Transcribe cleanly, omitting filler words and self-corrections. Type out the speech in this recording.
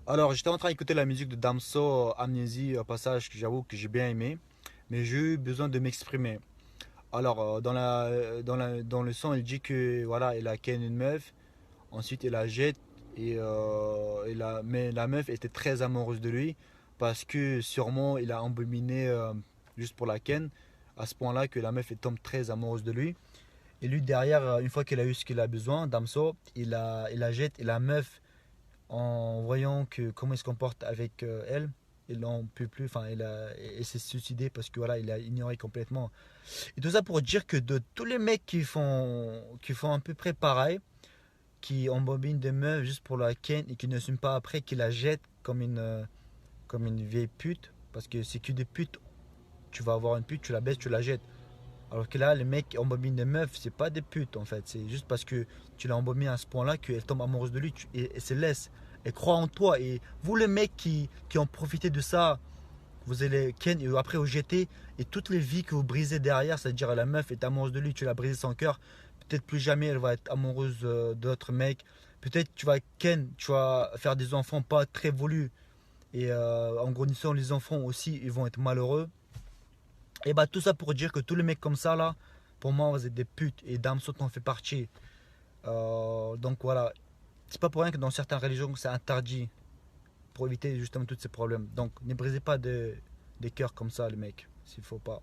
Alors, j'étais en train d'écouter la musique de Damso, Amnésie, un passage que j'avoue que j'ai bien aimé, mais j'ai eu besoin de m'exprimer. Alors, dans le son, il dit que voilà, il a ken une meuf, ensuite il la jette, mais la meuf était très amoureuse de lui parce que sûrement il a embobiné juste pour la ken, à ce point-là que la meuf est tombe très amoureuse de lui. Et lui, derrière, une fois qu'il a eu ce qu'il a besoin, Damso, il la jette et la meuf en voyant que comment il se comporte avec elle, il n'en peut plus, enfin il s'est suicidé parce que voilà, il a ignoré complètement. Et tout ça pour dire que de tous les mecs qui font à peu près pareil, qui embobinent des meufs juste pour la ken et qui ne s'assument pas après, qui la jettent comme une vieille pute, parce que c'est que des putes, tu vas avoir une pute, tu la baisses, tu la jettes. Alors que là, les mecs qui embobinent des meufs, c'est pas des putes en fait. C'est juste parce que tu l'as embobiné à ce point-là qu'elle tombe amoureuse de lui et se laisse. Elle croit en toi. Et vous, les mecs qui ont profité de ça, vous allez ken et après vous jeter. Et toutes les vies que vous brisez derrière, c'est-à-dire la meuf est amoureuse de lui, tu l'as brisé son cœur. Peut-être plus jamais elle va être amoureuse d'autres mecs. Peut-être tu vas ken, tu vas faire des enfants pas très voulus. Et en grandissant, les enfants aussi, ils vont être malheureux. Et bah tout ça pour dire que tous les mecs comme ça là, pour moi vous êtes des putes et Damso en fait partie. Donc voilà, c'est pas pour rien que dans certaines religions c'est interdit pour éviter justement tous ces problèmes. Donc ne brisez pas des cœurs comme ça les mecs, s'il faut pas.